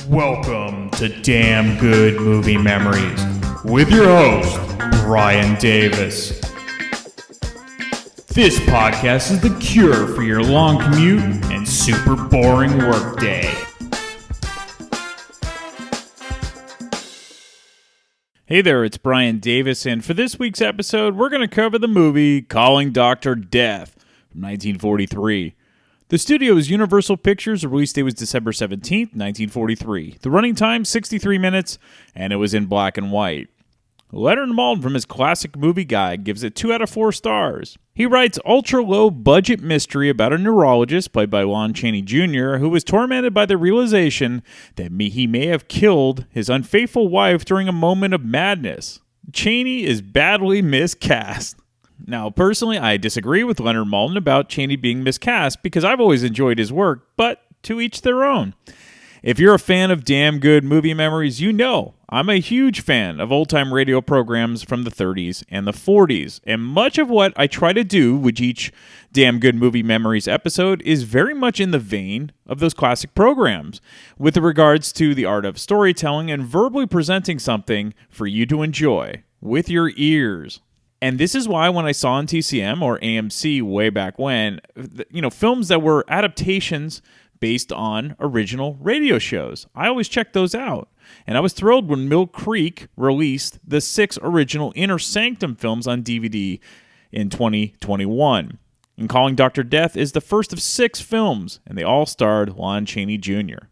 Welcome to Damn Good Movie Memories with your host, Brian Davis. This podcast is the cure for your long commute and super boring workday. Hey there, it's Brian Davis, and for this week's episode, we're going to cover the movie Calling Dr. Death from 1943. The studio is Universal Pictures. The release date was December 17th, 1943. The running time, 63 minutes, and it was in black and white. Leonard Maltin, from his classic movie guide, gives it 2 out of 4 stars. He writes ultra-low budget mystery about a neurologist, played by Lon Chaney Jr., who was tormented by the realization that he may have killed his unfaithful wife during a moment of madness. Chaney is badly miscast. Now, personally, I disagree with Leonard Maltin about Chaney being miscast because I've always enjoyed his work, but to each their own. If you're a fan of Damn Good Movie Memories, you know I'm a huge fan of old-time radio programs from the 30s and the 40s, and much of what I try to do with each Damn Good Movie Memories episode is very much in the vein of those classic programs, with regards to the art of storytelling and verbally presenting something for you to enjoy with your ears. And this is why when I saw on TCM or AMC way back when, films that were adaptations based on original radio shows, I always checked those out. And I was thrilled when Mill Creek released the 6 original Inner Sanctum films on DVD in 2021. And Calling Dr. Death is the first of 6 films, and they all starred Lon Chaney Jr.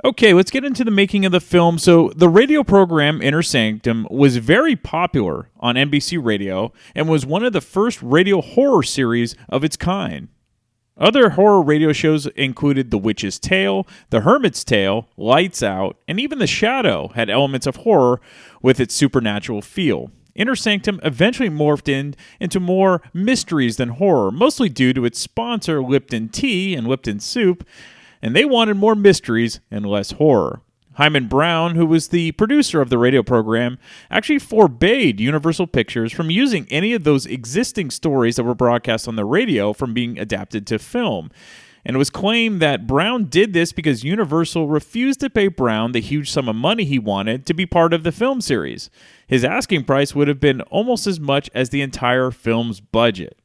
Okay, let's get into the making of the film. So, the radio program Inner Sanctum was very popular on NBC Radio and was one of the first radio horror series of its kind. Other horror radio shows included The Witch's Tale, The Hermit's Tale, Lights Out, and even The Shadow had elements of horror with its supernatural feel. Inner Sanctum eventually morphed into more mysteries than horror, mostly due to its sponsor Lipton Tea and Lipton Soup, and they wanted more mysteries and less horror. Hyman Brown, who was the producer of the radio program, actually forbade Universal Pictures from using any of those existing stories that were broadcast on the radio from being adapted to film. And it was claimed that Brown did this because Universal refused to pay Brown the huge sum of money he wanted to be part of the film series. His asking price would have been almost as much as the entire film's budget.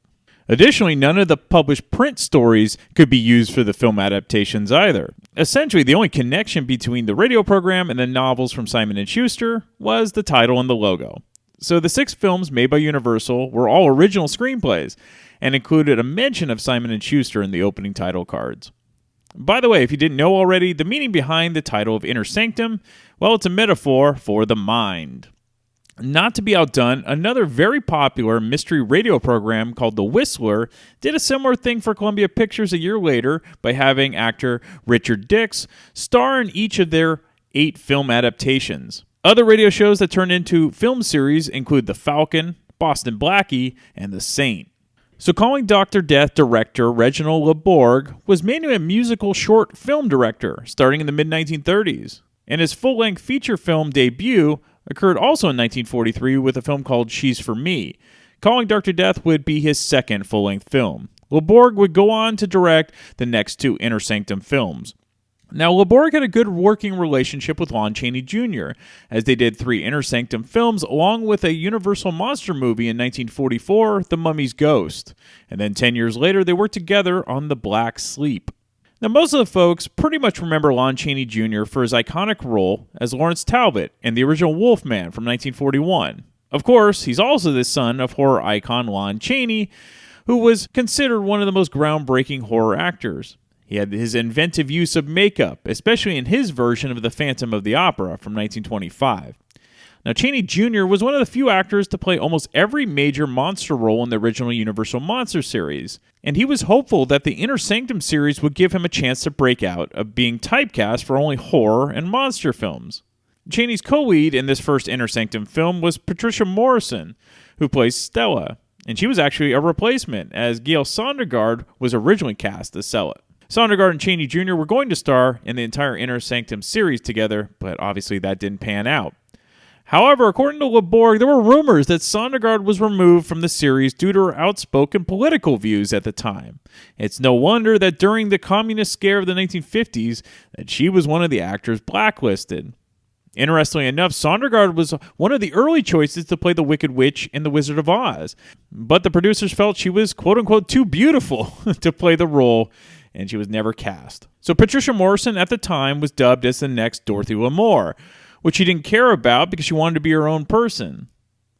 Additionally, none of the published print stories could be used for the film adaptations either. Essentially, the only connection between the radio program and the novels from Simon & Schuster was the title and the logo. So the 6 films made by Universal were all original screenplays and included a mention of Simon & Schuster in the opening title cards. By the way, if you didn't know already, the meaning behind the title of Inner Sanctum, well, it's a metaphor for the mind. Not to be outdone, another very popular mystery radio program called The Whistler did a similar thing for Columbia Pictures a year later by having actor Richard Dix star in each of their 8 film adaptations. Other radio shows that turned into film series include The Falcon, Boston Blackie, and The Saint. So Calling Dr. Death director Reginald LeBorg was mainly a musical short film director starting in the mid-1930s. And his full-length feature film debut occurred also in 1943 with a film called She's for Me. Calling Dr. Death would be his second full-length film. LeBorg would go on to direct the next 2 Inner Sanctum films. Now, LeBorg had a good working relationship with Lon Chaney Jr., as they did 3 Inner Sanctum films along with a Universal monster movie in 1944, The Mummy's Ghost. And then 10 years later, they worked together on The Black Sleep. Now, most of the folks pretty much remember Lon Chaney Jr. for his iconic role as Lawrence Talbot in the original Wolfman from 1941. Of course, he's also the son of horror icon Lon Chaney, who was considered one of the most groundbreaking horror actors. He had his inventive use of makeup, especially in his version of The Phantom of the Opera from 1925. Now, Chaney Jr. was one of the few actors to play almost every major monster role in the original Universal Monster series, and he was hopeful that the Inner Sanctum series would give him a chance to break out of being typecast for only horror and monster films. Chaney's co-lead in this first Inner Sanctum film was Patricia Morison, who plays Stella, and she was actually a replacement, as Gail Sondergaard was originally cast as Stella. Sondergaard and Chaney Jr. were going to star in the entire Inner Sanctum series together, but obviously that didn't pan out. However, according to LeBorg, there were rumors that Sondergaard was removed from the series due to her outspoken political views at the time. It's no wonder that during the communist scare of the 1950s that she was one of the actors blacklisted. Interestingly enough, Sondergaard was one of the early choices to play the Wicked Witch in The Wizard of Oz, but the producers felt she was quote-unquote too beautiful to play the role, and she was never cast. So Patricia Morison at the time was dubbed as the next Dorothy Lamour, which she didn't care about because she wanted to be her own person.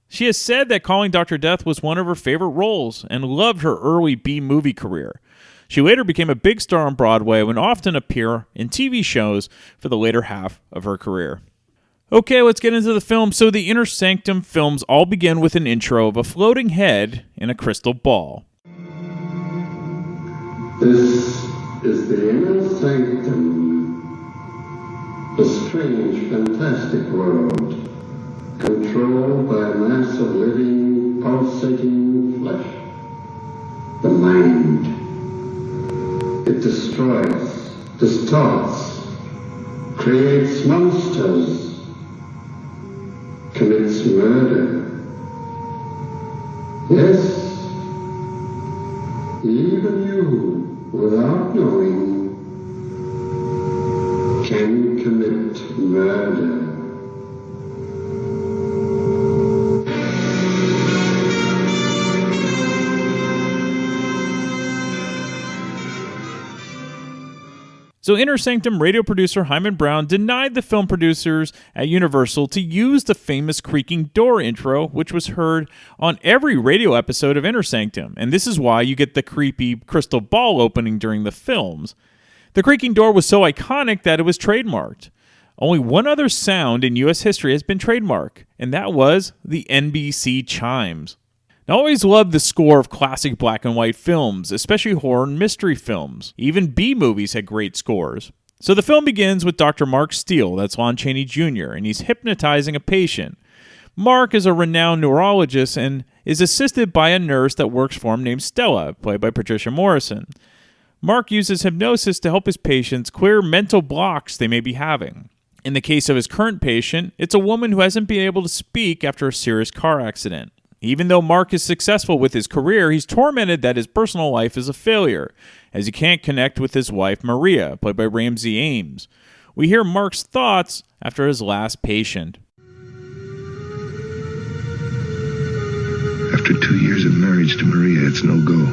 She has said that Calling Dr. Death was one of her favorite roles and loved her early B-movie career. She later became a big star on Broadway and would often appear in TV shows for the later half of her career. Okay, let's get into the film. So the Inner Sanctum films all begin with an intro of a floating head in a crystal ball. This is the Inner Sanctum, a strange, fantastic world, controlled by a mass of living, pulsating flesh, the mind. It destroys, distorts, creates monsters, commits murder. Yes, even you, without knowing, can commit murder. So Inner Sanctum radio producer Hyman Brown denied the film producers at Universal to use the famous creaking door intro, which was heard on every radio episode of Inner Sanctum, and this is why you get the creepy crystal ball opening during the films. The creaking door was so iconic that it was trademarked. Only one other sound in U.S. history has been trademarked, and that was the NBC chimes. I always loved the score of classic black and white films, especially horror and mystery films. Even B-movies had great scores. So the film begins with Dr. Mark Steele, that's Lon Chaney Jr., and he's hypnotizing a patient. Mark is a renowned neurologist and is assisted by a nurse that works for him named Stella, played by Patricia Morison. Mark uses hypnosis to help his patients clear mental blocks they may be having. In the case of his current patient, it's a woman who hasn't been able to speak after a serious car accident. Even though Mark is successful with his career, he's tormented that his personal life is a failure, as he can't connect with his wife, Maria, played by Ramsey Ames. We hear Mark's thoughts after his last patient. After 2 years of marriage to Maria, it's no go.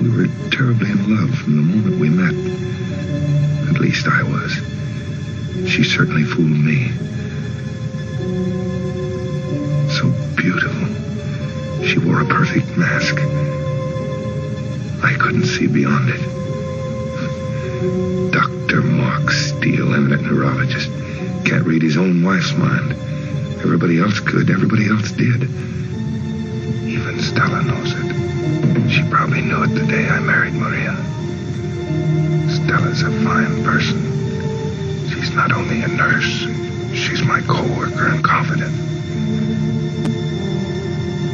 We were terribly in love from the moment we met. At least I was. She certainly fooled me. So beautiful. She wore a perfect mask. I couldn't see beyond it. Dr. Mark Steele, eminent neurologist, can't read his own wife's mind. Everybody else could. Everybody else did. Even Stella knows it. She probably knew it the day I married Maria. Stella's a fine person. She's not only a nurse, she's my co-worker and confidant.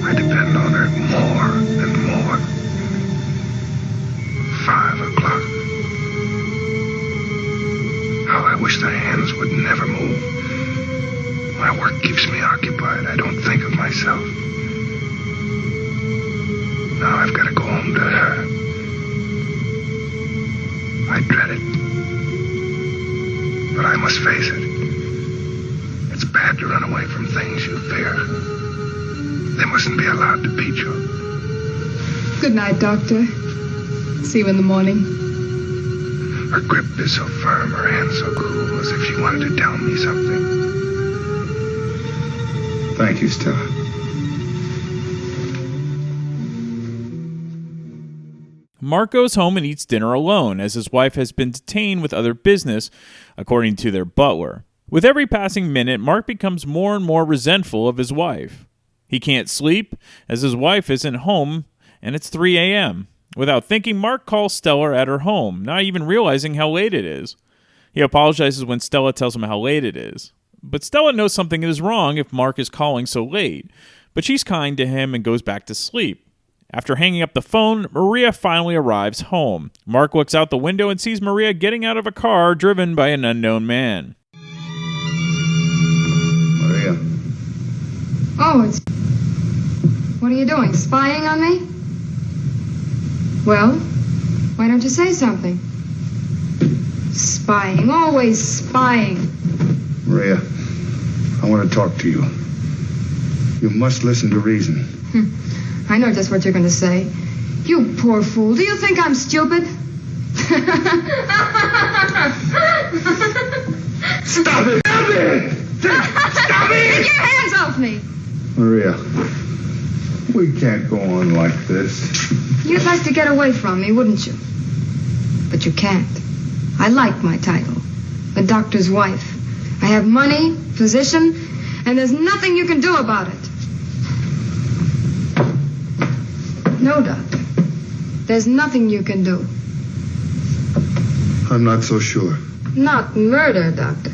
I depend on her more and more. 5 o'clock. How I wish the hands would never move. My work keeps me occupied. I don't think of myself. Now I've got to go home to her. I dread it. But I must face it. It's bad to run away from things you fear. They mustn't be allowed to beat you. Good night, Doctor. See you in the morning. Her grip is so firm, her hand so cool, as if she wanted to tell me something. Thank you, Stella. Mark goes home and eats dinner alone, as his wife has been detained with other business, according to their butler. With every passing minute, Mark becomes more and more resentful of his wife. He can't sleep, as his wife isn't home, and it's 3 a.m. Without thinking, Mark calls Stella at her home, not even realizing how late it is. He apologizes when Stella tells him how late it is. But Stella knows something is wrong if Mark is calling so late, but she's kind to him and goes back to sleep. After hanging up the phone, Maria finally arrives home. Mark looks out the window and sees Maria getting out of a car driven by an unknown man. Maria. Oh, it's... What are you doing, spying on me? Well, why don't you say something? Spying, always spying. Maria, I want to talk to you. You must listen to reason. I know just what you're going to say. You poor fool. Do you think I'm stupid? Stop it! Stop it! Stop it! Take your hands off me! Maria, we can't go on like this. You'd like to get away from me, wouldn't you? But you can't. I like my title. The doctor's wife. I have money, position, and there's nothing you can do about it. No, Doctor. There's nothing you can do. I'm not so sure. Not murder, Doctor.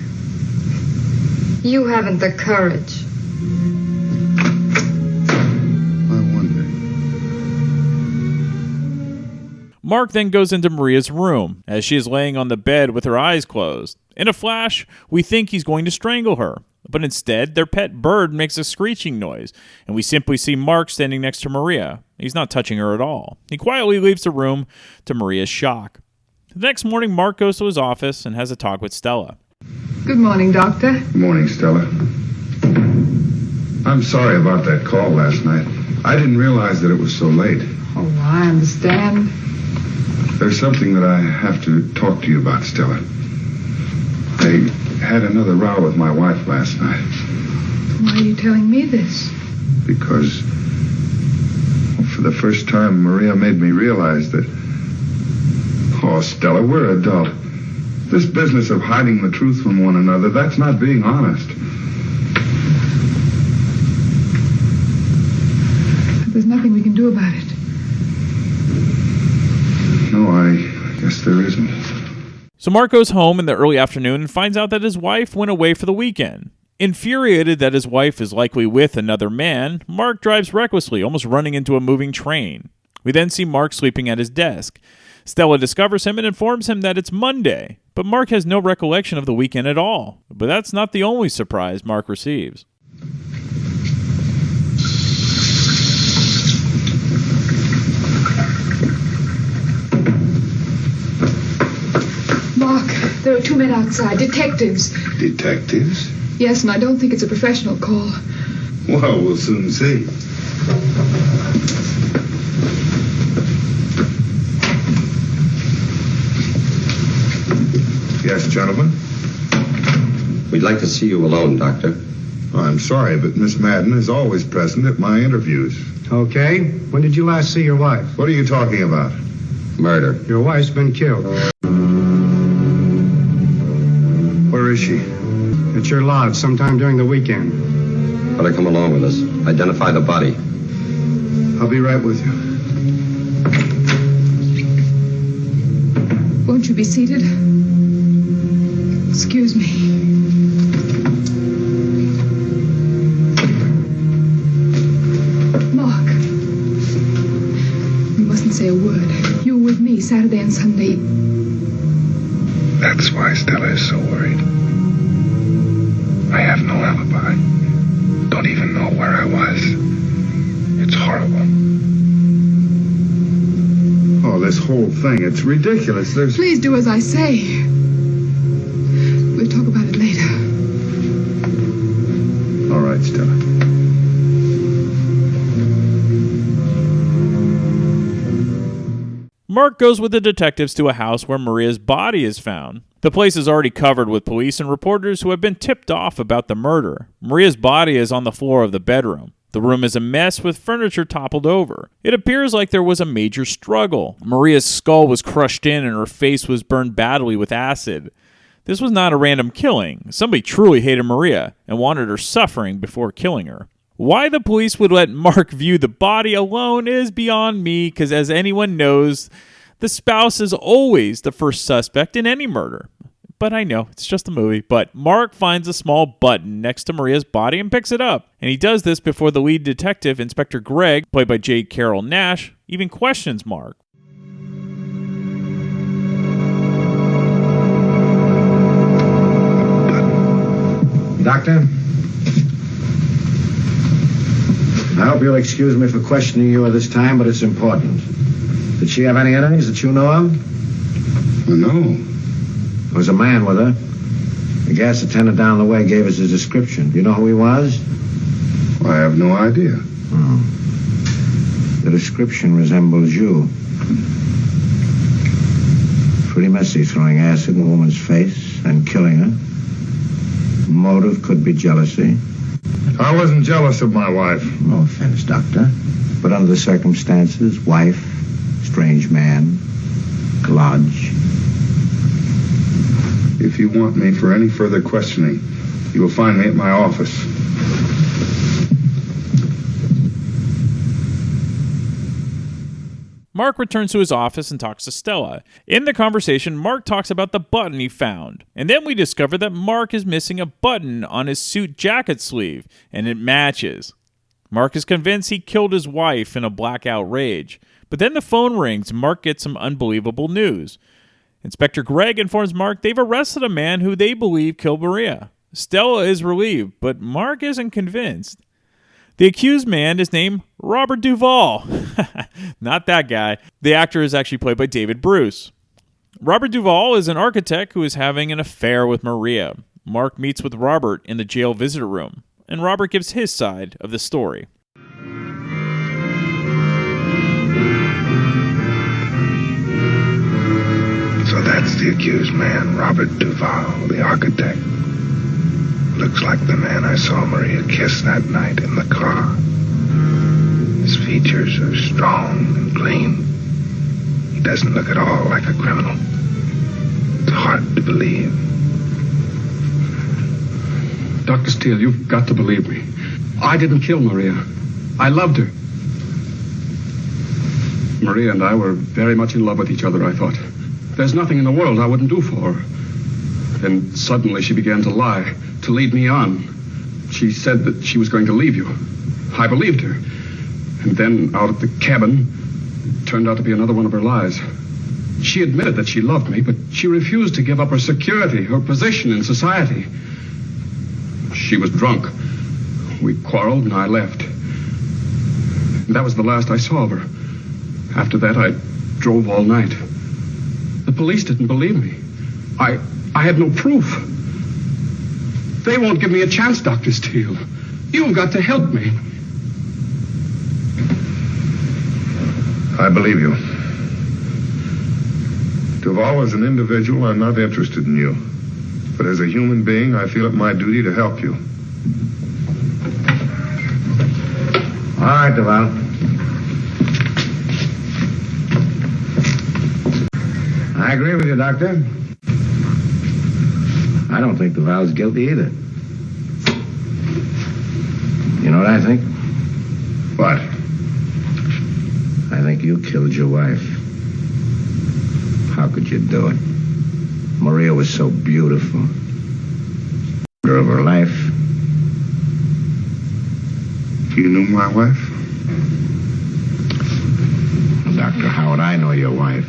You haven't the courage. I wonder. Mark then goes into Maria's room as she is laying on the bed with her eyes closed. In a flash, we think he's going to strangle her. But instead, their pet bird makes a screeching noise, and we simply see Mark standing next to Maria. He's not touching her at all. He quietly leaves the room to Maria's shock. The next morning, Mark goes to his office and has a talk with Stella. Good morning, Doctor. Good morning, Stella. I'm sorry about that call last night. I didn't realize that it was so late. Oh, I understand. There's something that I have to talk to you about, Stella. I had another row with my wife last night. Why are you telling me this? Because, for the first time, Maria made me realize that... Oh, Stella, we're adult. This business of hiding the truth from one another, that's not being honest. There's nothing we can do about it. No, I guess there isn't. So Mark goes home in the early afternoon and finds out that his wife went away for the weekend. Infuriated that his wife is likely with another man, Mark drives recklessly, almost running into a moving train. We then see Mark sleeping at his desk. Stella discovers him and informs him that it's Monday, but Mark has no recollection of the weekend at all. But that's not the only surprise Mark receives. Mark, there are two men outside, detectives. Detectives? Yes, and I don't think it's a professional call. Well, we'll soon see. Yes, gentlemen? We'd like to see you alone, Doctor. I'm sorry, but Miss Madden is always present at my interviews. Okay. When did you last see your wife? What are you talking about? Murder. Your wife's been killed. Where is she? At your lodge sometime during the weekend. Better come along with us. Identify the body. I'll be right with you. Won't you be seated? Excuse me. Mark, you mustn't say a word. You were with me Saturday and Sunday. That's why Stella is so worried. I have no alibi. Don't even know where I was. It's horrible. Oh, this whole thing, it's ridiculous. Please do as I say. We'll talk about it later. All right, Stella. Mark goes with the detectives to a house where Maria's body is found. The place is already covered with police and reporters who have been tipped off about the murder. Maria's body is on the floor of the bedroom. The room is a mess with furniture toppled over. It appears like there was a major struggle. Maria's skull was crushed in and her face was burned badly with acid. This was not a random killing. Somebody truly hated Maria and wanted her suffering before killing her. Why the police would let Mark view the body alone is beyond me, because as anyone knows, the spouse is always the first suspect in any murder. But I know, it's just a movie. But Mark finds a small button next to Maria's body and picks it up. And he does this before the lead detective, Inspector Greg, played by J. Carrol Naish, even questions Mark. Doctor? I hope you'll excuse me for questioning you at this time, but it's important. Did she have any enemies that you know of? Well, no. There was a man with her. The gas attendant down the way gave us his description. Do you know who he was? Well, I have no idea. The description resembles you. Pretty messy, throwing acid in a woman's face and killing her. Motive could be jealousy. I wasn't jealous of my wife. No offense, Doctor. But under the circumstances, wife, strange man, lodge. If you want me for any further questioning, you will find me at my office. Mark returns to his office and talks to Stella. In the conversation, Mark talks about the button he found. And then we discover that Mark is missing a button on his suit jacket sleeve, and it matches. Mark is convinced he killed his wife in a blackout rage. But then the phone rings and Mark gets some unbelievable news. Inspector Greg informs Mark they've arrested a man who they believe killed Maria. Stella is relieved, but Mark isn't convinced. The accused man is named Robert Duvall. Not that guy. The actor is actually played by David Bruce. Robert Duvall is an architect who is having an affair with Maria. Mark meets with Robert in the jail visitor room, and Robert gives his side of the story. So that's the accused man, Robert Duvall, the architect. Looks like the man I saw Maria kiss that night in the car. His features are strong and clean. He doesn't look at all like a criminal. It's hard to believe. Dr. Steele, you've got to believe me. I didn't kill Maria. I loved her. Maria and I were very much in love with each other, I thought. There's nothing in the world I wouldn't do for her. Then suddenly she began to lie, to lead me on. She said that she was going to leave you. I believed her. And then out at the cabin, it turned out to be another one of her lies. She admitted that she loved me, but she refused to give up her security, her position in society. She was drunk. We quarreled and I left. And that was the last I saw of her. After that, I drove all night. The police didn't believe me. I had no proof. They won't give me a chance, Dr. Steele. You've got to help me. I believe you. Duvall, as an individual, I'm not interested in you. But as a human being, I feel it my duty to help you. All right, Duvall. I agree with you, Doctor. I don't think Duvall's guilty either. You know what I think? What? I think you killed your wife. How could you do it? Maria was so beautiful. Murder of her life. You knew my wife? Dr. Howard, I know your wife.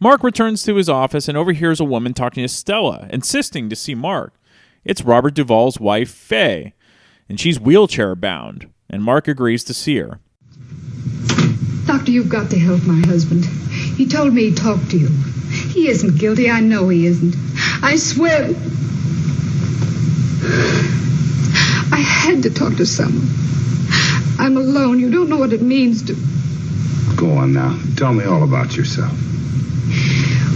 Mark returns to his office and overhears a woman talking to Stella, insisting to see Mark. It's Robert Duvall's wife, Faye, and she's wheelchair-bound, and Mark agrees to see her. Doctor, you've got to help my husband. He told me he'd talk to you. He isn't guilty. I know he isn't. I swear. I had to talk to someone. I'm alone. You don't know what it means to... Go on now. Tell me all about yourself.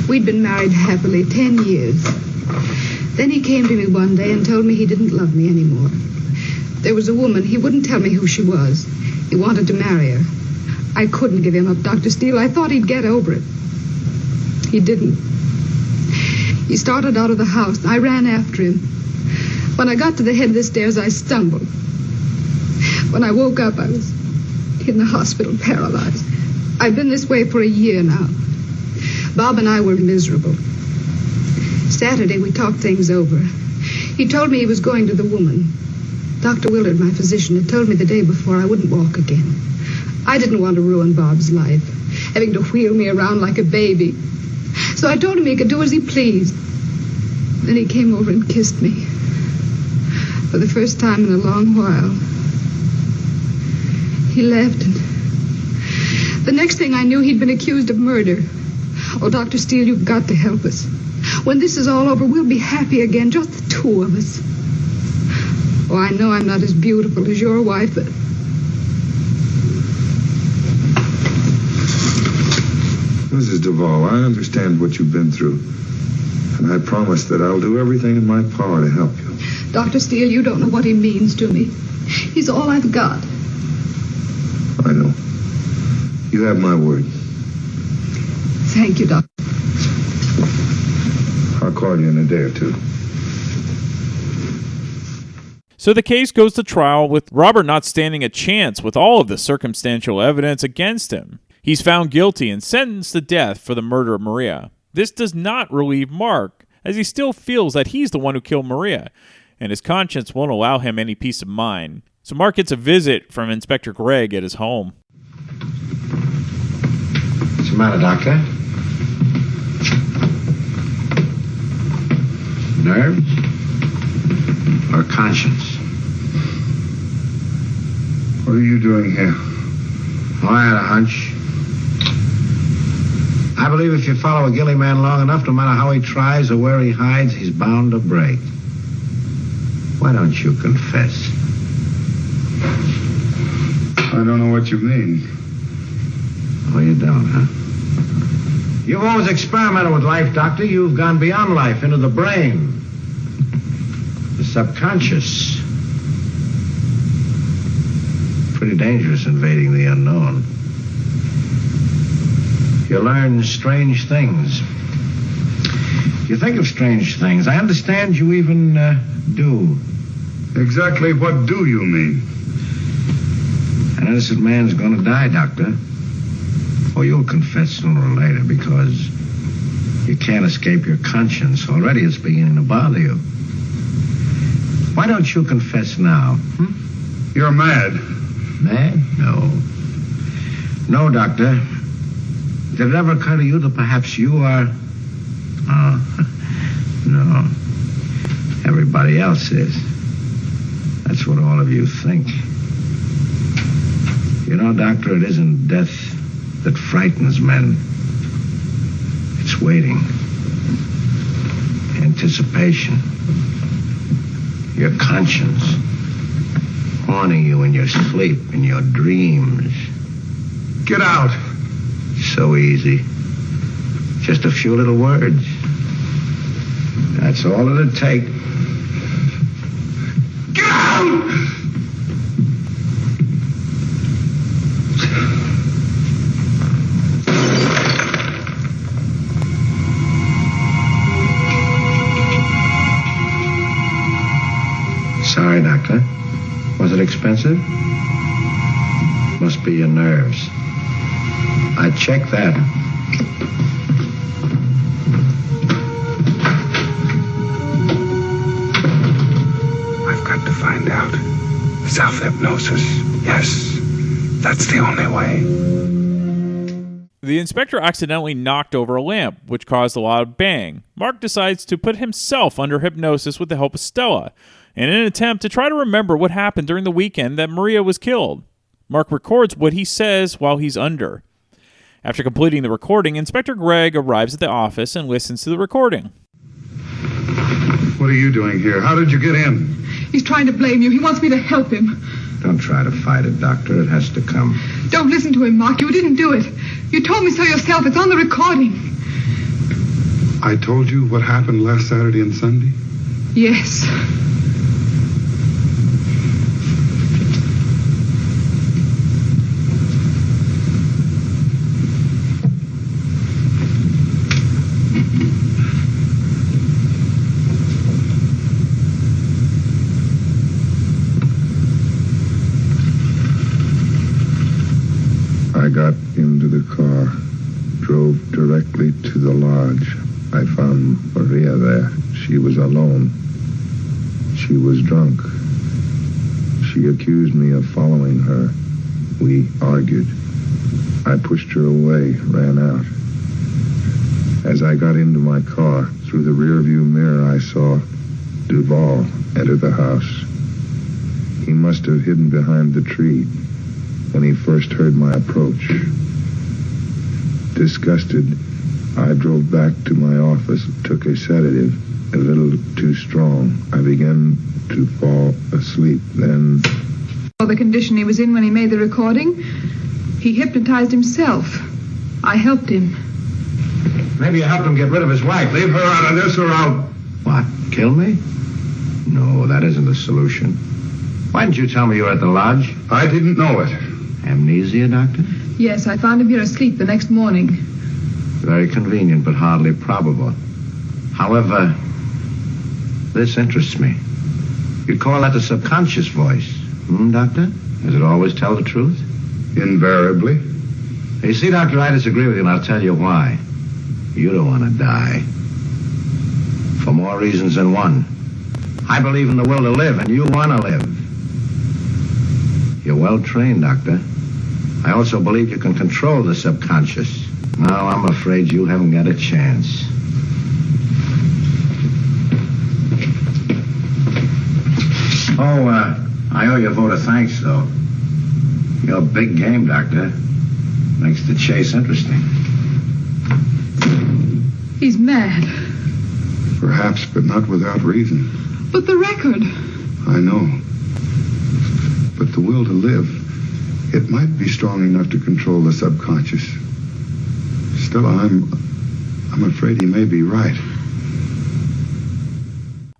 We'd been married happily 10 years. Then he came to me one day and told me he didn't love me anymore. There was a woman. He wouldn't tell me who she was. He wanted to marry her. I couldn't give him up, Dr. Steele. I thought he'd get over it. He didn't. He started out of the house. I ran after him. When I got to the head of the stairs, I stumbled. When I woke up, I was in the hospital, paralyzed. I've been this way for a year now. Bob and I were miserable. Saturday, we talked things over. He told me he was going to the woman. Dr. Willard, my physician, had told me the day before I wouldn't walk again. I didn't want to ruin Bob's life, having to wheel me around like a baby. So I told him he could do as he pleased. Then he came over and kissed me. For the first time in a long while. He left, and the next thing I knew, he'd been accused of murder. Oh, Dr. Steele, you've got to help us. When this is all over, we'll be happy again, just the two of us. Oh, I know I'm not as beautiful as your wife, but... Mrs. Duvall, I understand what you've been through. And I promise that I'll do everything in my power to help you. Dr. Steele, you don't know what he means to me. He's all I've got. I know. You have my word. Thank you, Doctor. I'll call you in a day or two. So the case goes to trial with Robert not standing a chance with all of the circumstantial evidence against him. He's found guilty and sentenced to death for the murder of Maria. This does not relieve Mark, as he still feels that he's the one who killed Maria, and his conscience won't allow him any peace of mind. So Mark gets a visit from Inspector Gregg at his home. What's the matter, Doctor? Nerves? Or conscience? What are you doing here? Oh, I had a hunch. I believe if you follow a guilty man long enough, no matter how he tries or where he hides, he's bound to break. Why don't you confess? I don't know what you mean. Oh, you don't, huh? You've always experimented with life, Doctor. You've gone beyond life, into the brain. The subconscious. Pretty dangerous, invading the unknown. You learn strange things. You think of strange things. I understand you even do. Exactly what do you mean? An innocent man's going to die, Doctor. Or you'll confess sooner or later, because you can't escape your conscience. Already it's beginning to bother you. Why don't you confess now? You're mad. Mad? No. No, Doctor. Did it ever occur to you that perhaps you are... Oh, no. Everybody else is. That's what all of you think. You know, Doctor, it isn't death that frightens men. It's waiting. Anticipation. Your conscience. Haunting you in your sleep, in your dreams. Get out. So easy. Just a few little words. That's all it'd take. Get out! Sorry, Doctor. Was it expensive? Must be your nerves. I checked that. I've got to find out. Self-hypnosis. Yes. That's the only way. The inspector accidentally knocked over a lamp, which caused a loud bang. Mark decides to put himself under hypnosis with the help of Stella, in an attempt to try to remember what happened during the weekend that Maria was killed. Mark records what he says while he's under. After completing the recording, Inspector Gregg arrives at the office and listens to the recording. What are you doing here? How did you get in? He's trying to blame you. He wants me to help him. Don't try to fight it, Doctor. It has to come. Don't listen to him, Mark. You didn't do it. You told me so yourself. It's on the recording. I told you what happened last Saturday and Sunday? Yes. I I got into the car, drove directly to the lodge. I found Maria there. She was alone. She was drunk. She accused me of following her. We argued. I pushed her away, ran out. As I got into my car, through the rearview mirror, I saw Duval enter the house. He must have hidden behind the tree when he first heard my approach. Disgusted, I drove back to my office, took a sedative, a little too strong. I began to fall asleep. Then... The condition he was in when he made the recording, he hypnotized himself. I helped him. Maybe you helped him get rid of his wife. Leave her out of this or I'll... What, kill me? No, that isn't the solution. Why didn't you tell me you were at the lodge? I didn't know it. Amnesia, Doctor? Yes, I found him here asleep the next morning. Very convenient, but hardly probable. However, this interests me. You'd call that the subconscious voice. Doctor? Does it always tell the truth? Invariably. You see, Doctor, I disagree with you, and I'll tell you why. You don't want to die. For more reasons than one. I believe in the will to live, and you want to live. You're well trained, Doctor. I also believe you can control the subconscious. No, I'm afraid you haven't got a chance. I owe you a vote of thanks, though. You're a big game, Doctor. Makes the chase interesting. He's mad. Perhaps, but not without reason. But the record. I know. But the will to live, it might be strong enough to control the subconscious. Still, I'm afraid he may be right.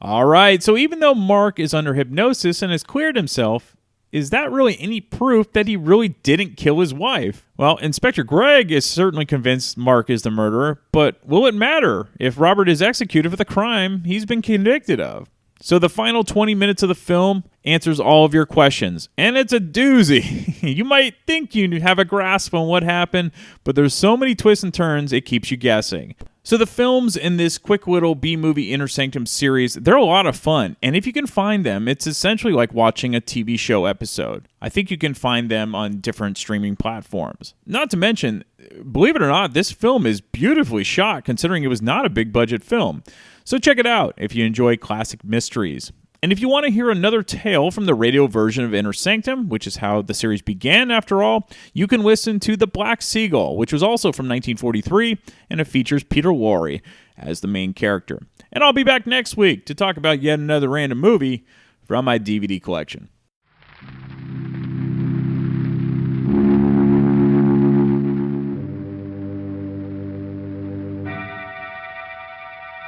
All right, so even though Mark is under hypnosis and has cleared himself, is that really any proof that he really didn't kill his wife? Well, Inspector Gregg is certainly convinced Mark is the murderer, but will it matter if Robert is executed for the crime he's been convicted of? So the final 20 minutes of the film answers all of your questions, and it's a doozy. You might think you have a grasp on what happened, but there's so many twists and turns it keeps you guessing. So the films in this quick little B-movie Inner Sanctum series, they're a lot of fun, and if you can find them, it's essentially like watching a TV show episode. I think you can find them on different streaming platforms. Not to mention, believe it or not, this film is beautifully shot considering it was not a big-budget film. So check it out if you enjoy classic mysteries. And if you want to hear another tale from the radio version of Inner Sanctum, which is how the series began after all, you can listen to The Black Seagull, which was also from 1943, and it features Peter Lorre as the main character. And I'll be back next week to talk about yet another random movie from my DVD collection.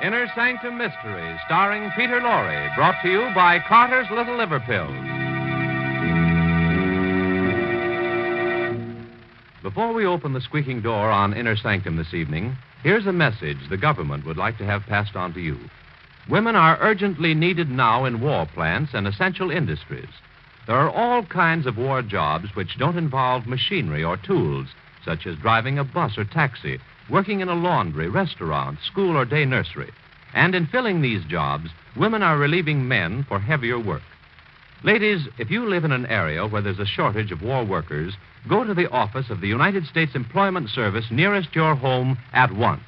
Inner Sanctum Mysteries, starring Peter Lorre, brought to you by Carter's Little Liver Pills. Before we open the squeaking door on Inner Sanctum this evening, here's a message the government would like to have passed on to you. Women are urgently needed now in war plants and essential industries. There are all kinds of war jobs which don't involve machinery or tools, such as driving a bus or taxi, working in a laundry, restaurant, school, or day nursery. And in filling these jobs, women are relieving men for heavier work. Ladies, if you live in an area where there's a shortage of war workers, go to the office of the United States Employment Service nearest your home at once.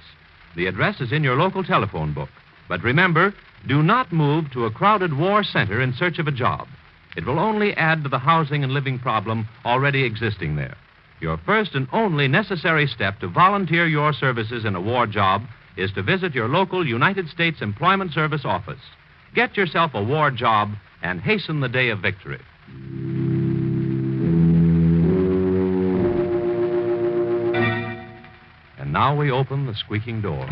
The address is in your local telephone book. But remember, do not move to a crowded war center in search of a job. It will only add to the housing and living problem already existing there. Your first and only necessary step to volunteer your services in a war job is to visit your local United States Employment Service office. Get yourself a war job and hasten the day of victory. And now we open the squeaking door.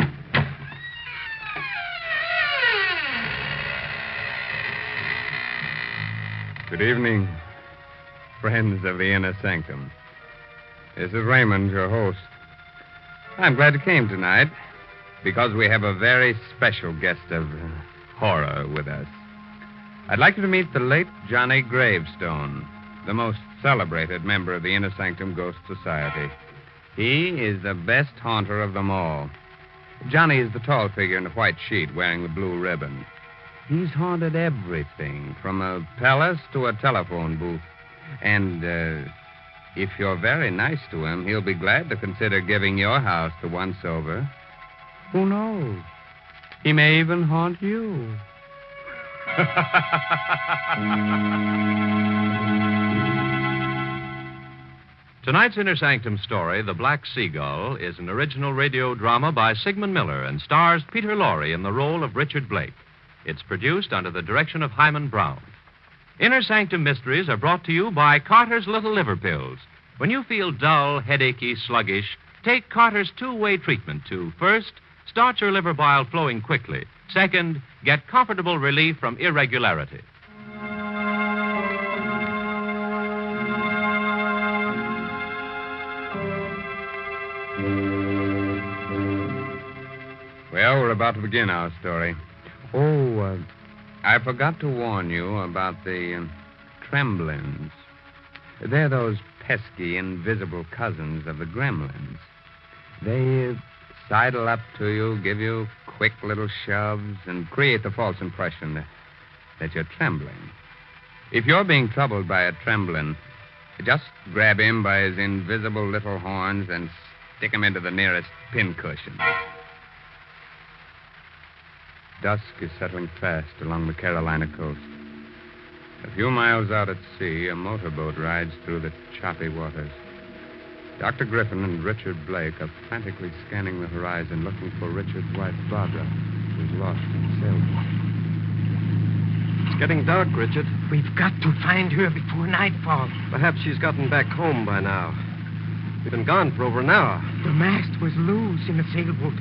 Good evening, friends of the Inner Sanctum. This is Raymond, your host. I'm glad you came tonight because we have a very special guest of horror with us. I'd like you to meet the late Johnny Gravestone, the most celebrated member of the Inner Sanctum Ghost Society. He is the best haunter of them all. Johnny is the tall figure in the white sheet wearing the blue ribbon. He's haunted everything, from a palace to a telephone booth. And if you're very nice to him, he'll be glad to consider giving your house the once-over. Who knows? He may even haunt you. Tonight's Inner Sanctum story, The Black Seagull, is an original radio drama by Sigmund Miller and stars Peter Lorre in the role of Richard Blake. It's produced under the direction of Hyman Brown. Inner Sanctum Mysteries are brought to you by Carter's Little Liver Pills. When you feel dull, headachy, sluggish, take Carter's two-way treatment to, first, start your liver bile flowing quickly. Second, get comfortable relief from irregularity. Well, we're about to begin our story. I forgot to warn you about the tremblins. They're those pesky, invisible cousins of the gremlins. They sidle up to you, give you quick little shoves, and create the false impression that you're trembling. If you're being troubled by a tremblin, just grab him by his invisible little horns and stick him into the nearest pincushion. Dusk is settling fast along the Carolina coast. A few miles out at sea, a motorboat rides through the choppy waters. Dr. Griffin and Richard Blake are frantically scanning the horizon, looking for Richard's wife, Barbara, who's lost in the sailboat. It's getting dark, Richard. We've got to find her before nightfall. Perhaps she's gotten back home by now. We've been gone for over an hour. The mast was loose in the sailboat.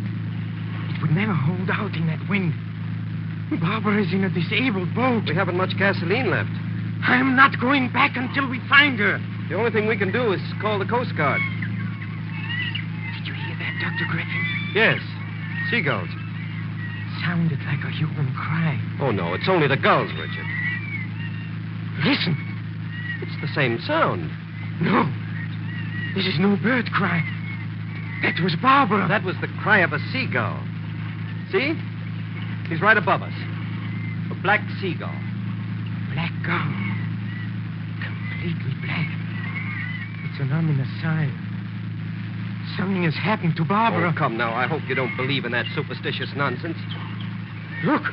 It would never hold out in that wind. Barbara is in a disabled boat. We haven't much gasoline left. I'm not going back until we find her. The only thing we can do is call the Coast Guard. Did you hear that, Dr. Griffin? Yes. Seagulls. Sounded like a human cry. Oh, no, it's only the gulls, Richard. Listen. It's the same sound. No. This is no bird cry. That was Barbara. That was the cry of a seagull. See? He's right above us. A black seagull. Black gull. Completely black. It's an ominous sign. Something has happened to Barbara. Oh, come now. I hope you don't believe in that superstitious nonsense. Look.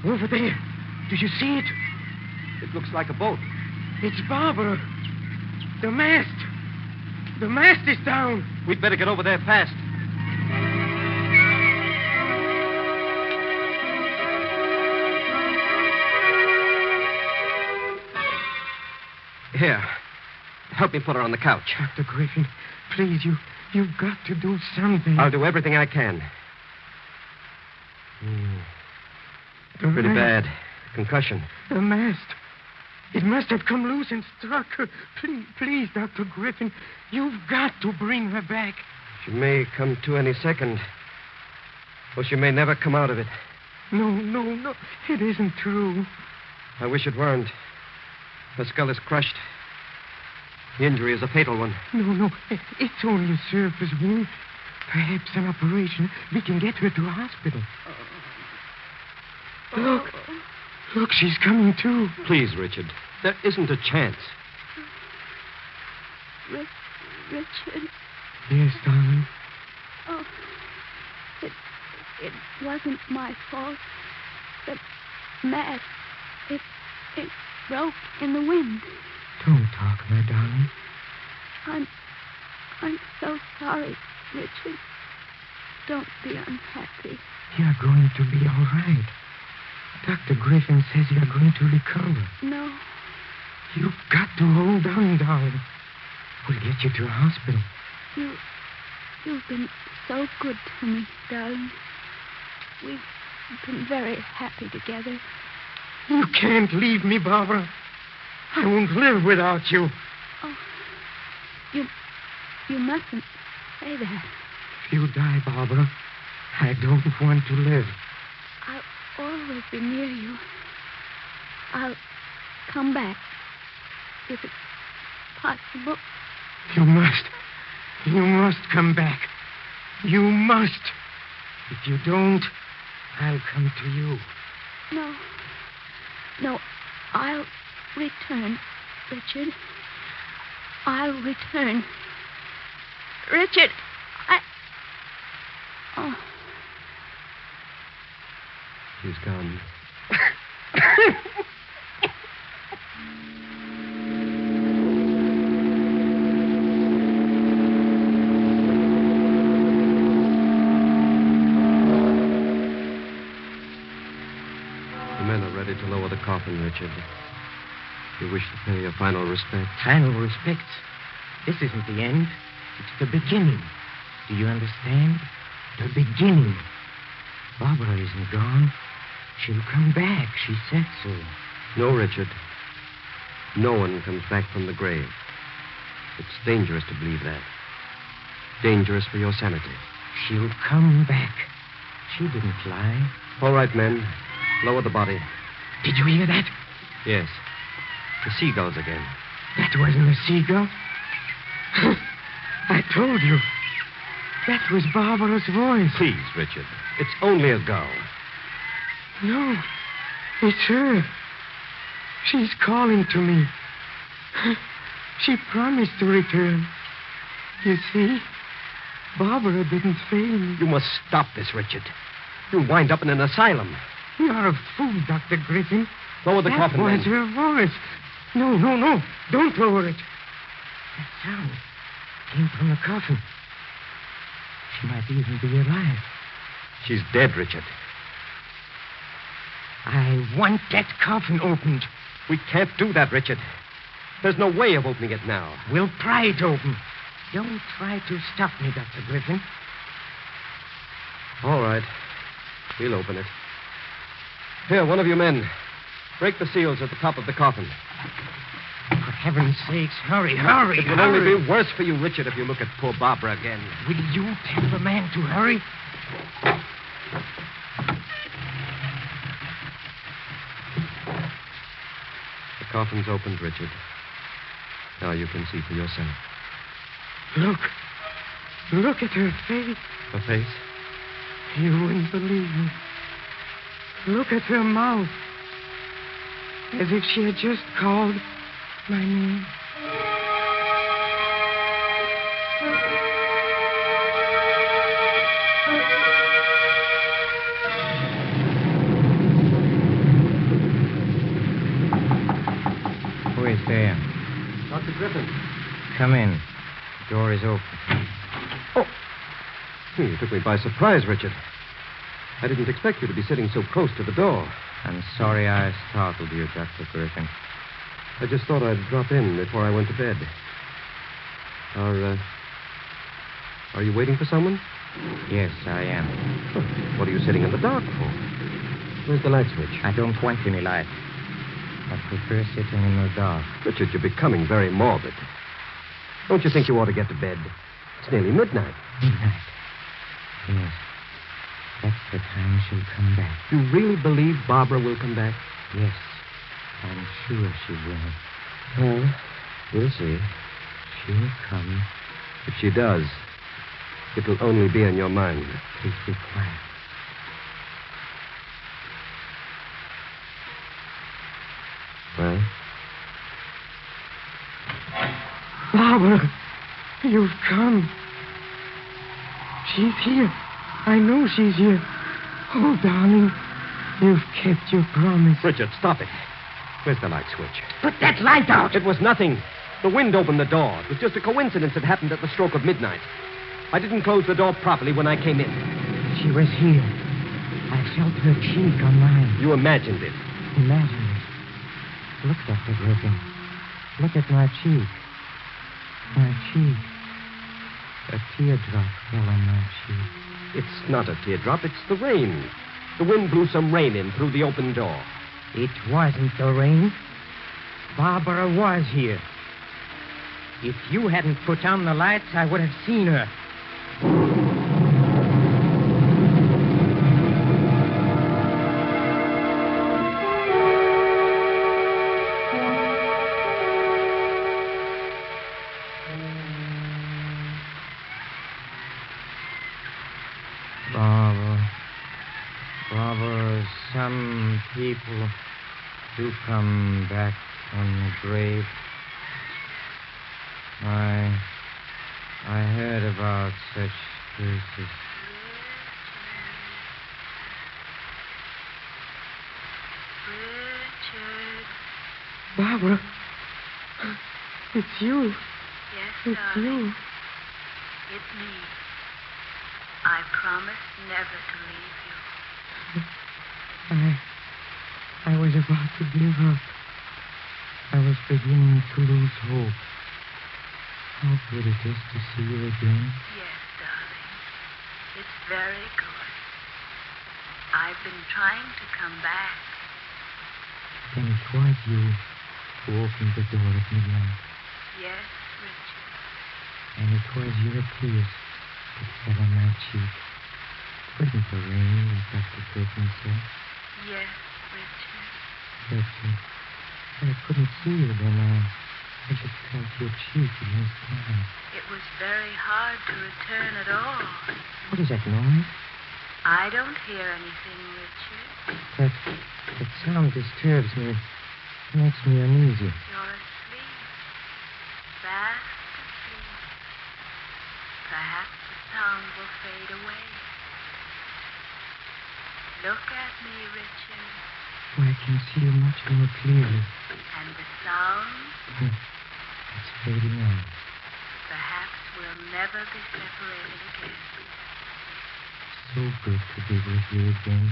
Over there. Do you see it? It looks like a boat. It's Barbara. The mast. The mast is down. We'd better get over there fast. Here. Help me put her on the couch. Dr. Griffin, please, you've got to do something. I'll do everything I can. Pretty bad. Concussion. The mast. It must have come loose and struck her. Please, Dr. Griffin, you've got to bring her back. She may come to any second. Or she may never come out of it. No. It isn't true. I wish it weren't. Her skull is crushed. The injury is a fatal one. No. It's only a surface wound. Perhaps an operation. We can get her to a hospital. Look, she's coming to. Please, Richard. There isn't a chance. Richard. Yes, darling. Oh, it wasn't my fault. The mast, it broke in the wind. Don't talk, my darling. I'm so sorry, Richard. Don't be unhappy. You're going to be all right. Dr. Griffin says you're going to recover. No. You've got to hold on, darling. We'll get you to a hospital. You've been so good to me, darling. We've been very happy together. You can't leave me, Barbara. I won't live without you. Oh, you mustn't say that. If you die, Barbara, I don't want to live. I'll always be near you. I'll come back if impossible. You must. You must come back. You must. If you don't, I'll come to you. No. No, I'll return, Richard. I'll return. Richard, Oh. She's gone. The men are ready to lower the coffin, Richard. You wish to pay your final respect. Final respects. This isn't the end. It's the beginning. Do you understand? The beginning. Barbara isn't gone. She'll come back. She said so. No, Richard. No one comes back from the grave. It's dangerous to believe that. Dangerous for your sanity. She'll come back. She didn't lie. All right, men. Lower the body. Did you hear that? Yes. The seagulls again. That wasn't a seagull. I told you. That was Barbara's voice. Please, Richard. It's only a gull. No. It's her. She's calling to me. She promised to return. You see, Barbara didn't fail me. You must stop this, Richard. You'll wind up in an asylum. You're a fool, Dr. Griffin. Lower the coffin, That then. was her voice. No, no, no. Don't lower it. That sound came from the coffin. She might even be alive. She's dead, Richard. I want that coffin opened. We can't do that, Richard. There's no way of opening it now. We'll pry it open. Don't try to stop me, Dr. Griffin. All right. We'll open it. Here, one of you men. Break the seals at the top of the coffin. For heaven's sakes, hurry, hurry, It will hurry. only be worse for you, Richard, if you look at poor Barbara again. Will you tell the man to hurry? The coffin's opened, Richard. Now you can see for yourself. Look. Look at her face. Her face? You wouldn't believe me. Look at her mouth. As if she had just called my name. Who is there? Dr. Griffin. Come in. The door is open. Oh. You took me by surprise, Richard. I didn't expect you to be sitting so close to the door. I'm sorry I startled you, Dr. Griffin. I just thought I'd drop in before I went to bed. Are you waiting for someone? Yes, I am. Oh, what are you sitting in the dark for? Where's the light switch? I don't want any light. I prefer sitting in the dark. Richard, you're becoming very morbid. Don't you think you ought to get to bed? It's nearly midnight. Midnight? Yes. That's the time she'll come back. You really believe Barbara will come back? Yes. I'm sure she will. Well, we'll see. She'll come. If she does, it will only be in your mind. Please be quiet. Well? Barbara, you've come. She's here. I know she's here. Oh, darling, you've kept your promise. Richard, stop it. Where's the light switch? Put that light out. It was nothing. The wind opened the door. It was just a coincidence that happened at the stroke of midnight. I didn't close the door properly when I came in. She was here. I felt her cheek on mine. You imagined it. Imagined it. Look, Dr. Griffin. Look at my cheek. My cheek. A teardrop fell on my cheek. It's not a teardrop. It's the rain. The wind blew some rain in through the open door. It wasn't the rain. Barbara was here. If you hadn't put on the lights, I would have seen her. people do come back from the grave. I heard about such cases. Richard. Barbara, it's you. Yes, It's darling. you. It's me. I promise never to leave you. I was about to give up. I was beginning to lose hope. How good it is to see you again. Yes, darling. It's very good. I've been trying to come back. Then it was you who opened the door at midnight. Yes, Richard. And it was your tears that fell on my cheek. It wasn't the rain, as Dr. Griffin said. Yes, Richard. But I couldn't see you then. I just felt your cheek against mine. It was very hard to return at all. What is that noise? I don't hear anything, Richard. That sound disturbs me. It makes me uneasy. You're asleep. Fast asleep. Perhaps the sound will fade away. Look at me, Richard. Oh, I can see you much more clearly. And the sound? It's fading out. Perhaps we'll never be separated again. So good to be with you again.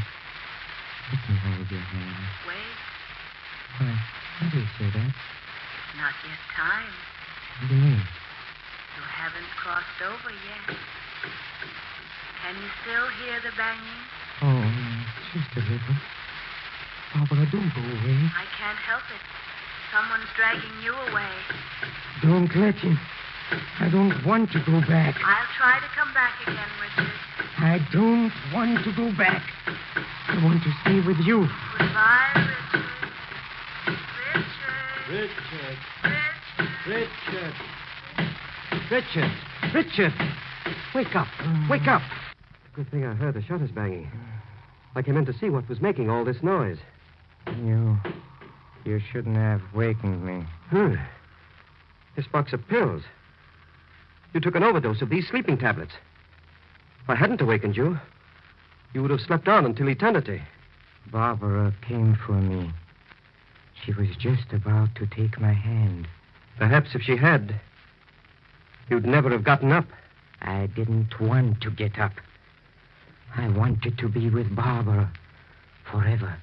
Let me hold your hand. Wait. Why do you say that? Not yet time. What do you mean? You haven't crossed over yet. Can you still hear the banging? Oh, just a little. Barbara, don't go away. I can't help it. Someone's dragging you away. Don't let him. I don't want to go back. I'll try to come back again, Richard. I don't want to go back. I want to stay with you. Goodbye, Richard. Richard! Richard! Wake up! Wake up! Good thing I heard the shutters banging. I came in to see what was making all this noise. You shouldn't have wakened me. This box of pills. You took an overdose of these sleeping tablets. If I hadn't awakened you, you would have slept on until eternity. Barbara came for me. She was just about to take my hand. Perhaps if she had, you'd never have gotten up. I didn't want to get up. I wanted to be with Barbara forever.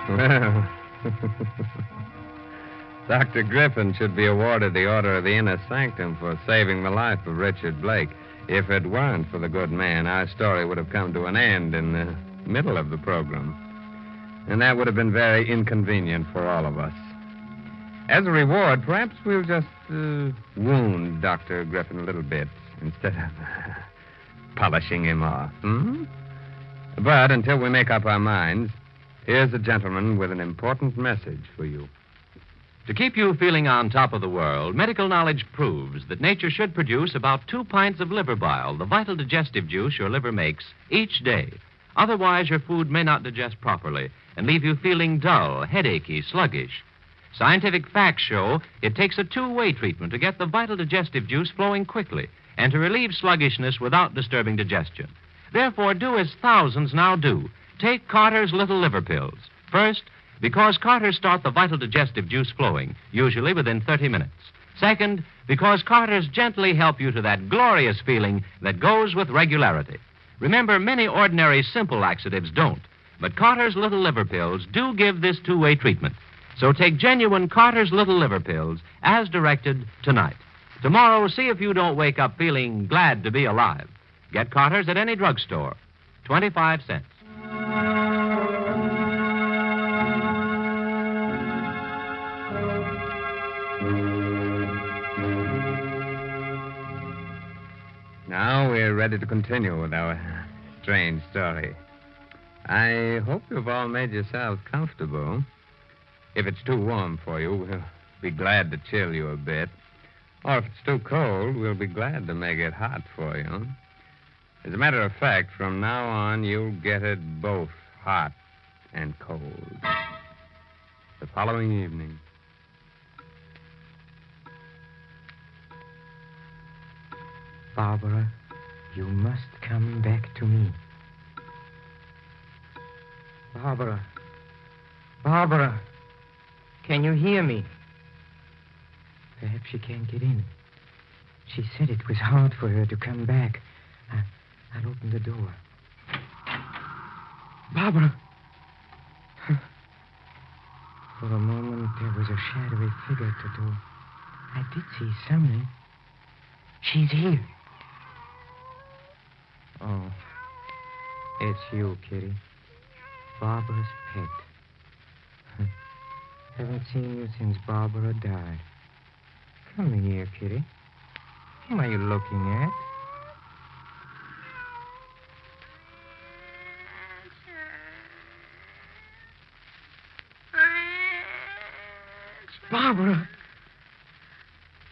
Well, Dr. Griffin should be awarded the Order of the Inner Sanctum for saving the life of Richard Blake. If it weren't for the good man, our story would have come to an end in the middle of the program. And that would have been very inconvenient for all of us. As a reward, perhaps we'll just wound Dr. Griffin a little bit instead of polishing him off. But until we make up our minds, here's a gentleman with an important message for you. To keep you feeling on top of the world, medical knowledge proves that nature should produce about 2 pints of liver bile, the vital digestive juice your liver makes, each day. Otherwise, your food may not digest properly and leave you feeling dull, headachy, sluggish. Scientific facts show it takes a two-way treatment to get the vital digestive juice flowing quickly and to relieve sluggishness without disturbing digestion. Therefore, do as thousands now do. Take Carter's Little Liver Pills. First, because Carter's start the vital digestive juice flowing, usually within 30 minutes. Second, because Carter's gently help you to that glorious feeling that goes with regularity. Remember, many ordinary simple laxatives don't, but Carter's Little Liver Pills do give this two-way treatment. So take genuine Carter's Little Liver Pills as directed tonight. Tomorrow, see if you don't wake up feeling glad to be alive. Get Carter's at any drugstore. 25 cents. Now we're ready to continue with our strange story. I hope you've all made yourselves comfortable. If it's too warm for you, we'll be glad to chill you a bit. Or if it's too cold, we'll be glad to make it hot for you. As a matter of fact, from now on, you'll get it both hot and cold. The following evening. Barbara, you must come back to me. Barbara. Barbara. Can you hear me? Perhaps she can't get in. She said it was hard for her to come back. I'll open the door. Barbara. For a moment, there was a shadowy figure at the door. I did see something. She's here. Oh, it's you, Kitty. Barbara's pet. Haven't seen you since Barbara died. Come here, Kitty. Whom are you looking at? Barbara!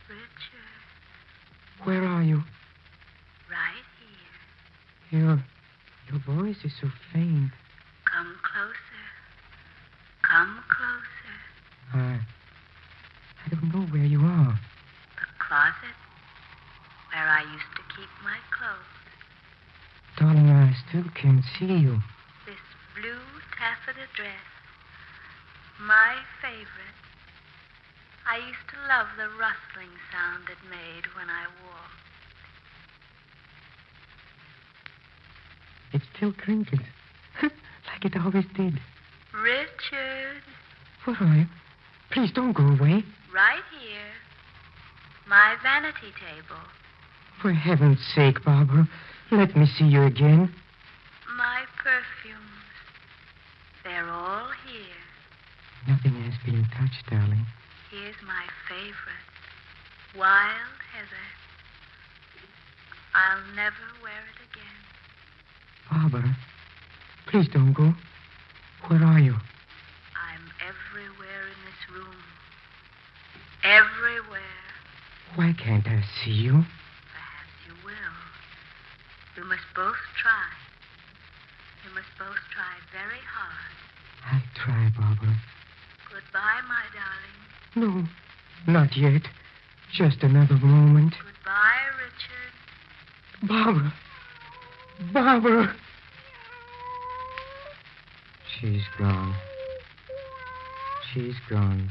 Richard. Where are you? Right here. Your voice is so faint. Come closer. Come closer. I don't know where you are. The closet where I used to keep my clothes. Darling, I still can't see you. This blue taffeta dress. My favorite. I used to love the rustling sound it made when I walked. It still crinkles. Like it always did. Richard. Where are you? Please don't go away. Right here. My vanity table. For heaven's sake, Barbara, let me see you again. My perfumes. They're all here. Nothing has been touched, darling. Here's my favorite. Wild heather. I'll never wear it again. Barbara, please don't go. Where are you? I'm everywhere in this room. Everywhere. Why can't I see you? Perhaps you will. We must both try. We must both try very hard. I'll try, Barbara. Goodbye, my darling. No, not yet. Just another moment. Goodbye, Richard. Barbara. Barbara. She's gone. She's gone.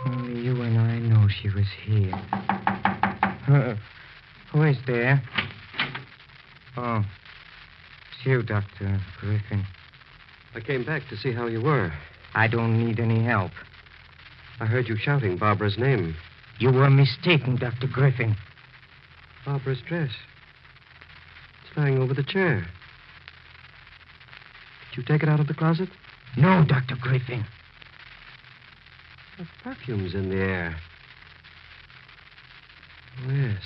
Only you and I know she was here. Who is there? Oh, it's you, Dr. Griffin. I came back to see how you were. I don't need any help. I heard you shouting Barbara's name. You were mistaken, Dr. Griffin. Barbara's dress. It's lying over the chair. Did you take it out of the closet? No, Dr. Griffin. The perfume's in the air. Oh, yes.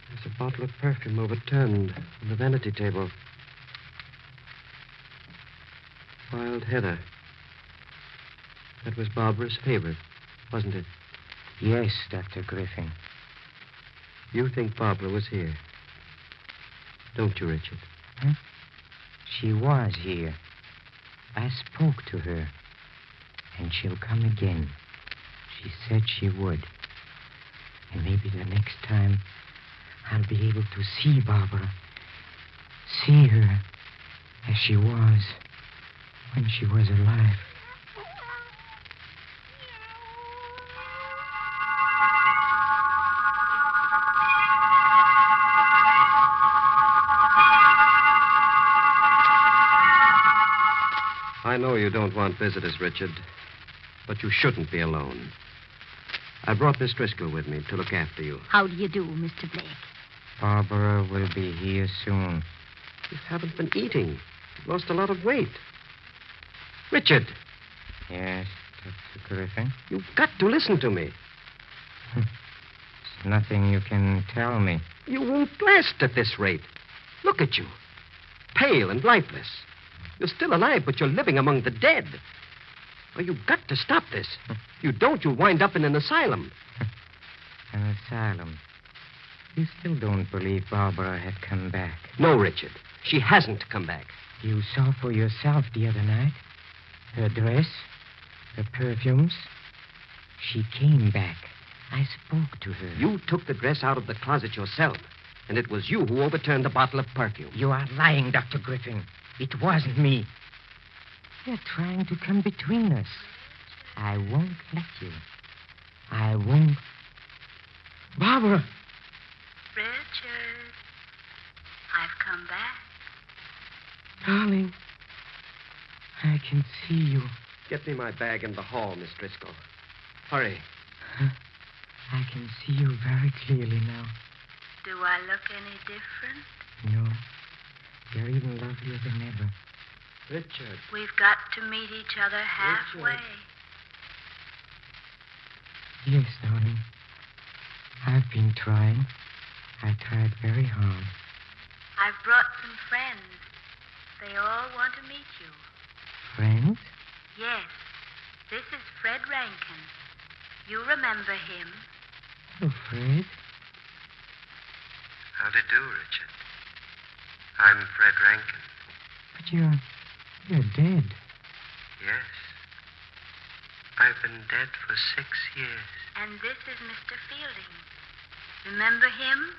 There's a bottle of perfume overturned on the vanity table. Wild heather. That was Barbara's favorite, wasn't it? Yes, Dr. Griffin. You think Barbara was here? Don't you, Richard? Huh? She was here. I spoke to her. And she'll come again. She said she would. And maybe the next time I'll be able to see Barbara. See her as she was when she was alive. I know you don't want visitors, Richard, but you shouldn't be alone. I brought Miss Driscoll with me to look after you. How do you do, Mr. Blake? Barbara will be here soon. You haven't been eating. You've lost a lot of weight. Richard. Yes, Dr. Griffin? You've got to listen to me. There's nothing you can tell me. You won't last at this rate. Look at you. Pale and lifeless. You're still alive, but you're living among the dead. Oh, you've got to stop this. If you don't, you'll wind up in an asylum. An asylum. You still don't believe Barbara had come back? No, Richard. She hasn't come back. You saw for yourself the other night. Her dress, her perfumes. She came back. I spoke to her. You took the dress out of the closet yourself, and it was you who overturned the bottle of perfume. You are lying, Dr. Griffin. It wasn't me. You're trying to come between us. I won't let you. I won't. Barbara! Richard, I've come back. Darling, I can see you. Get me my bag in the hall, Miss Driscoll. Hurry. I can see you very clearly now. Do I look any different? No. You're even lovelier than ever. Richard. We've got to meet each other halfway. Richard. Yes, darling. I've been trying. I tried very hard. I've brought some friends. They all want to meet you. Friends? Yes. This is Fred Rankin. You remember him? Oh, Fred. How do you do, Richard? I'm Fred Rankin. But you're dead. Yes. I've been dead for 6 years. And this is Mr. Fielding. Remember him?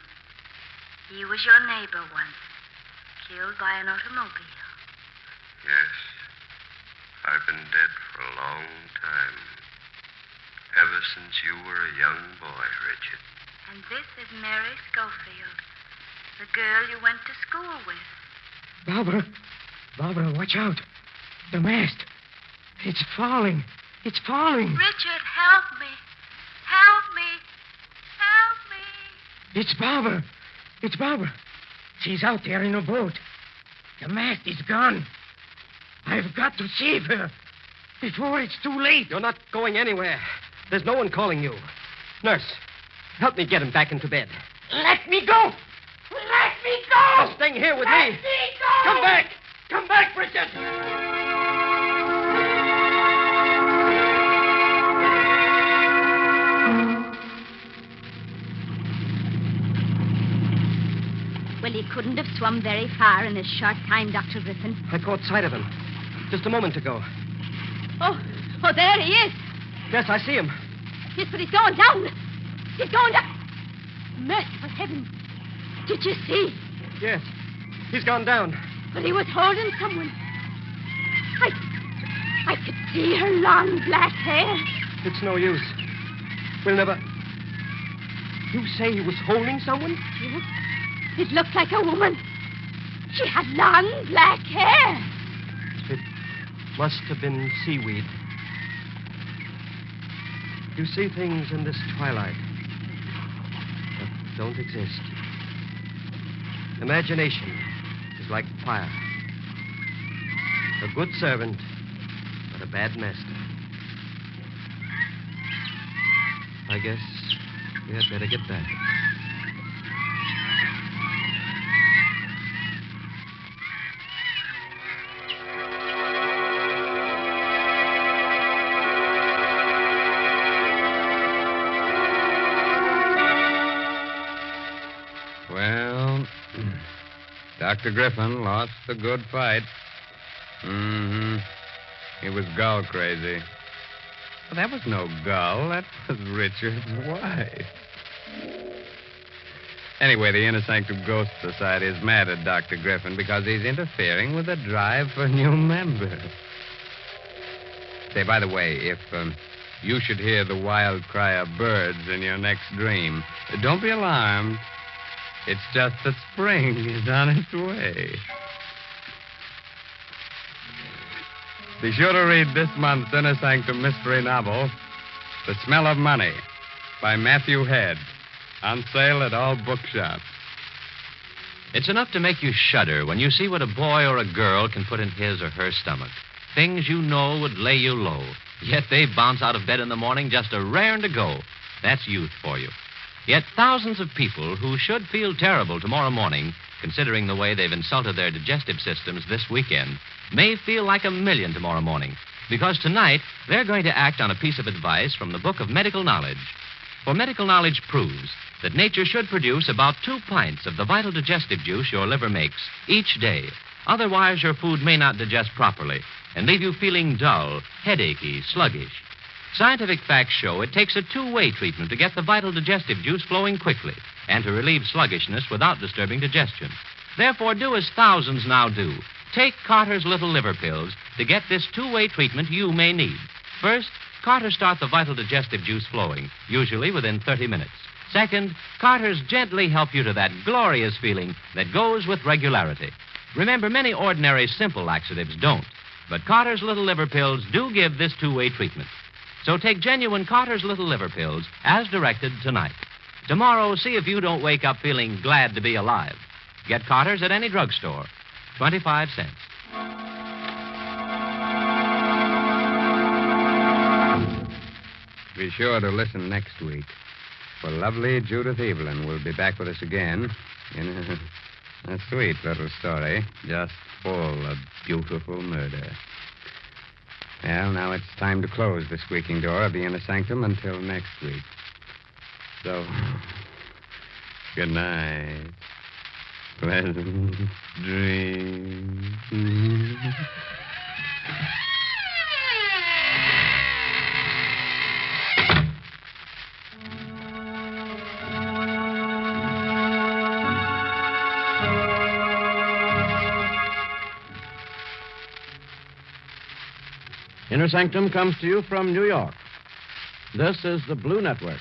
He was your neighbor once, killed by an automobile. Yes. I've been dead for a long time. Ever since you were a young boy, Richard. And this is Mary Schofield, the girl you went to school with. Barbara! Barbara, watch out. The mast. It's falling. It's falling. Richard, help me. Help me. Help me. It's Barbara. It's Barbara. She's out there in a boat. The mast is gone. I've got to save her before it's too late. You're not going anywhere. There's no one calling you. Nurse, help me get him back into bed. Let me go! Let me go! You're staying here with Let me. me go! Come back! Come back, Richard! Well, he couldn't have swum very far in this short time, Dr. Griffin. I caught sight of him just a moment ago. Oh, there he is. Yes, I see him. Yes, but he's going down. He's going down. Merciful heaven. Did you see? Yes, he's gone down. But he was holding someone. I could see her long black hair. It's no use. We'll never... You say he was holding someone? Yes. It looked like a woman. She had long black hair. It must have been seaweed. You see things in this twilight that don't exist. Imagination is like fire. A good servant, but a bad master. I guess we had better get back. Well, Dr. Griffin lost the good fight. Mm-hmm. He was gull crazy. Well, that was no gull. That was Richard's wife. Anyway, the Inner Sanctum Ghost Society is mad at Dr. Griffin because he's interfering with the drive for new members. Say, by the way, if you should hear the wild cry of birds in your next dream, don't be alarmed. It's just that spring is on its way. Be sure to read this month's Inner Sanctum mystery novel, The Smell of Money, by Matthew Head. On sale at all bookshops. It's enough to make you shudder when you see what a boy or a girl can put in his or her stomach. Things you know would lay you low. Yet they bounce out of bed in the morning just a raring to go. That's youth for you. Yet thousands of people who should feel terrible tomorrow morning, considering the way they've insulted their digestive systems this weekend, may feel like a million tomorrow morning. because tonight they're going to act on a piece of advice from the Book of Medical Knowledge. For medical knowledge proves that nature should produce about 2 pints of the vital digestive juice your liver makes each day. Otherwise, your food may not digest properly and leave you feeling dull, headachy, sluggish. Scientific facts show it takes a two-way treatment to get the vital digestive juice flowing quickly and to relieve sluggishness without disturbing digestion. Therefore, do as thousands now do. Take Carter's Little Liver Pills to get this two-way treatment you may need. First, Carter start the vital digestive juice flowing, usually within 30 minutes. Second, Carter's gently help you to that glorious feeling that goes with regularity. Remember, many ordinary simple laxatives don't, but Carter's Little Liver Pills do give this two-way treatment. So take genuine Carter's Little Liver Pills as directed tonight. Tomorrow, see if you don't wake up feeling glad to be alive. Get Carter's at any drugstore. 25 cents. Be sure to listen next week, for lovely Judith Evelyn will be back with us again in a sweet little story, just full of beautiful murder. Well, now it's time to close the squeaking door of the Inner Sanctum until next week. So, good night. Pleasant dreams. Inner Sanctum comes to you from New York. This is the Blue Network.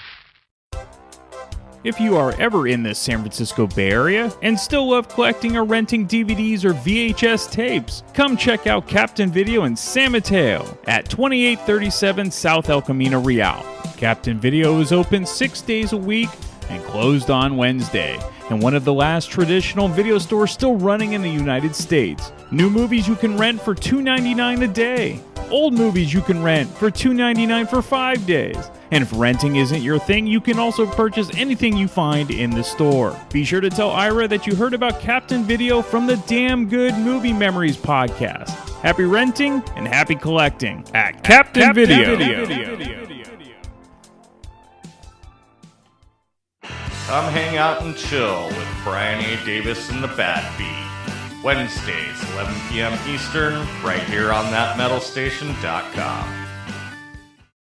If you are ever in the San Francisco Bay Area and still love collecting or renting DVDs or VHS tapes, come check out Captain Video in San Mateo at 2837 South El Camino Real. Captain Video is open 6 days a week and closed on Wednesday, and one of the last traditional video stores still running in the United States. New movies you can rent for $2.99 a day. Old movies you can rent for $2.99 for 5 days. And if renting isn't your thing, you can also purchase anything you find in the store. Be sure to tell Ira that you heard about Captain Video from the Damn Good Movie Memories podcast. Happy renting and happy collecting at Captain Video. Come hang out and chill with Brian A. Davis and the Bad Beat. Wednesdays, 11 p.m. Eastern, right here on thatmetalstation.com.